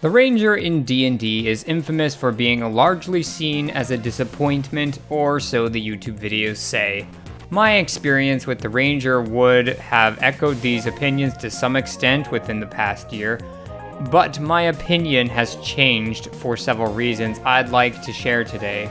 The Ranger in D&D is infamous for being largely seen as a disappointment, or so the YouTube videos say. My experience with the Ranger would have echoed these opinions to some extent within the past year, but my opinion has changed for several reasons I'd like to share today.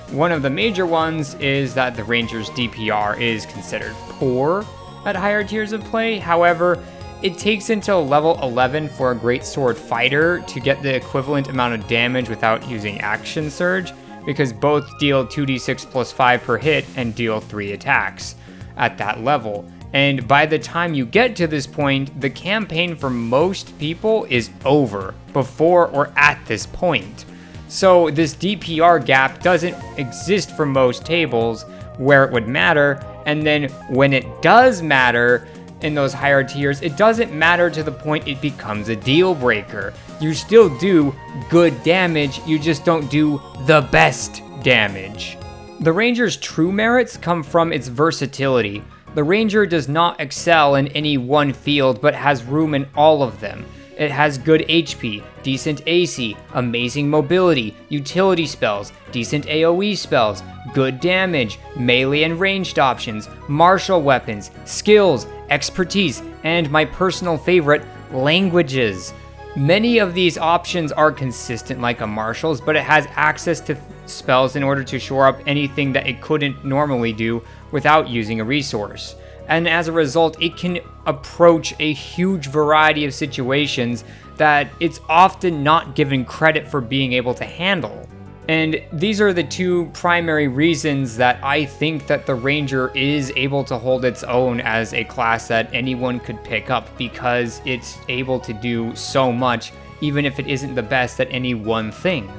One of the major ones is that the Ranger's DPR is considered poor at higher tiers of play. However, it takes until level 11 for a great sword fighter to get the equivalent amount of damage without using action surge, because both deal 2d6 plus 5 per hit and deal 3 attacks at that level. And by the time you get to this point, the campaign for most people is over before or at this point. So this DPR gap doesn't exist for most tables where it would matter, and then when it does matter, in those higher tiers, it doesn't matter to the point it becomes a deal breaker. You still do good damage, you just don't do the best damage. The Ranger's true merits come from its versatility. The Ranger does not excel in any one field, but has room in all of them. It has good HP, decent AC, amazing mobility, utility spells, decent AoE spells, good damage, melee and ranged options, martial weapons, skills, expertise, and my personal favorite, languages. Many of these options are consistent like a Marshal's, but it has access to spells in order to shore up anything that it couldn't normally do without using a resource. And as a result, it can approach a huge variety of situations that it's often not given credit for being able to handle. And these are the two primary reasons that I think that the Ranger is able to hold its own as a class that anyone could pick up, because it's able to do so much, even if it isn't the best at any one thing.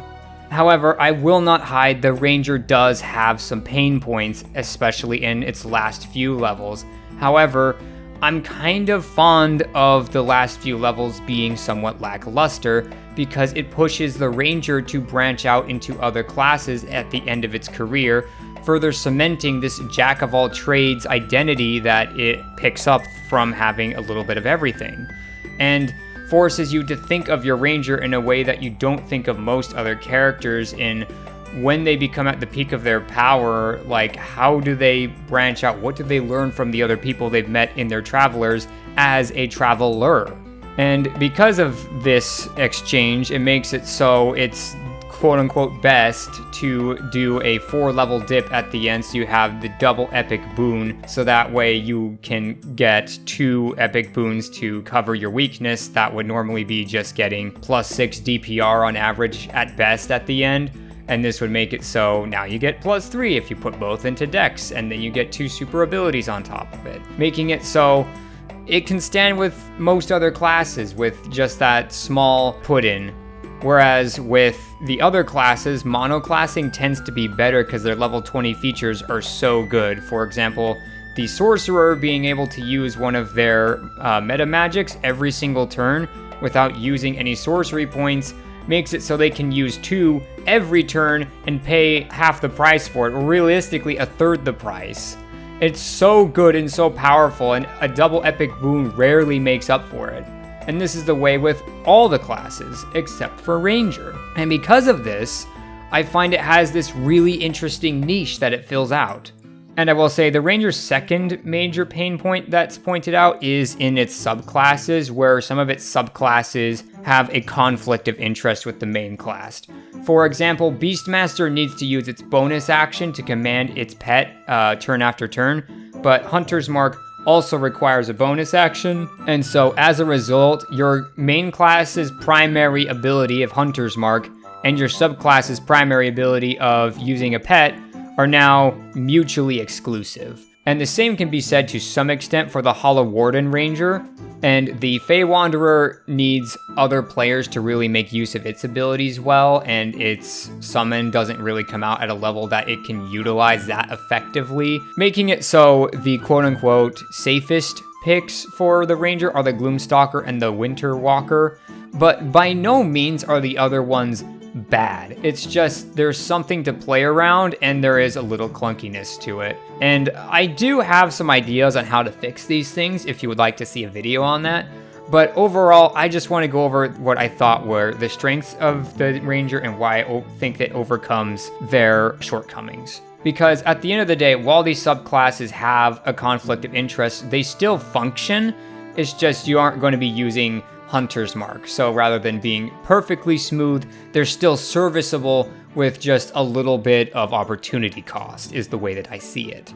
However, I will not hide the Ranger does have some pain points, especially in its last few levels. However, I'm kind of fond of the last few levels being somewhat lackluster, because it pushes the Ranger to branch out into other classes at the end of its career, further cementing this jack-of-all-trades identity that it picks up from having a little bit of everything, and forces you to think of your Ranger in a way that you don't think of most other characters in. When they become at the peak of their power, like, how do they branch out? What do they learn from the other people they've met in their travelers as a traveler? And because of this exchange, it makes it so it's quote-unquote best to do a 4-level dip at the end, so you have the double epic boon, so that way you can get 2 epic boons to cover your weakness. That would normally be just getting +6 DPR on average at best at the end. And this would make it so now you get +3 if you put both into Dex, and then you get 2 super abilities on top of it, making it so it can stand with most other classes with just that small put-in. Whereas with the other classes, monoclassing tends to be better because their level 20 features are so good. For example, the Sorcerer being able to use one of their meta magics every single turn without using any sorcery points makes it so they can use 2 every turn and pay half the price for it, or realistically a third the price. It's so good and so powerful, and a double epic boon rarely makes up for it. And this is the way with all the classes, except for Ranger. And because of this, I find it has this really interesting niche that it fills out. And I will say the Ranger's second major pain point that's pointed out is in its subclasses, where some of its subclasses have a conflict of interest with the main class. For example, Beastmaster needs to use its bonus action to command its pet turn after turn, but Hunter's Mark also requires a bonus action, and so as a result, your main class's primary ability of Hunter's Mark and your subclass's primary ability of using a pet are now mutually exclusive. And the same can be said to some extent for the Hollow Warden Ranger, and the Fey Wanderer needs other players to really make use of its abilities well, and its summon doesn't really come out at a level that it can utilize that effectively, making it so the quote-unquote safest picks for the Ranger are the Gloomstalker and the Winter Walker, but by no means are the other ones bad. It's just there's something to play around and there is a little clunkiness to it. And I do have some ideas on how to fix these things if you would like to see a video on that. But overall, I just want to go over what I thought were the strengths of the Ranger and why I think it overcomes their shortcomings. Because at the end of the day, while these subclasses have a conflict of interest, they still function. It's just you aren't going to be using Hunter's Mark. So rather than being perfectly smooth, they're still serviceable with just a little bit of opportunity cost, is the way that I see it.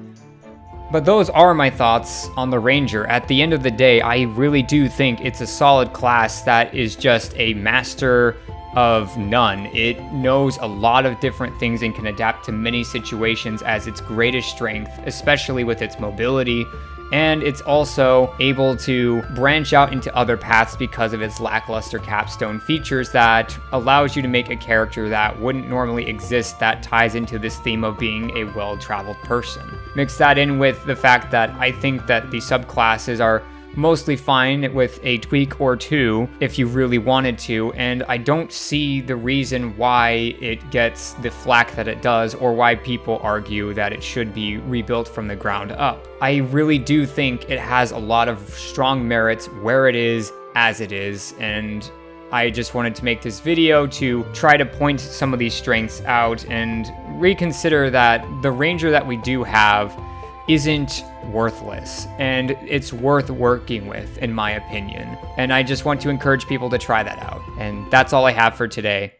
But those are my thoughts on the Ranger. At the end of the day, I really do think it's a solid class that is just a master of none. It knows a lot of different things and can adapt to many situations as its greatest strength, especially with its mobility. And it's also able to branch out into other paths because of its lackluster capstone features that allows you to make a character that wouldn't normally exist that ties into this theme of being a well-traveled person. Mix that in with the fact that I think that the subclasses are mostly fine with a tweak or two if you really wanted to, and I don't see the reason why it gets the flack that it does or why people argue that it should be rebuilt from the ground up. I really do think it has a lot of strong merits where it is as it is, and I just wanted to make this video to try to point some of these strengths out and reconsider that the Ranger that we do have isn't worthless, and it's worth working with, in my opinion. And I just want to encourage people to try that out. And that's all I have for today.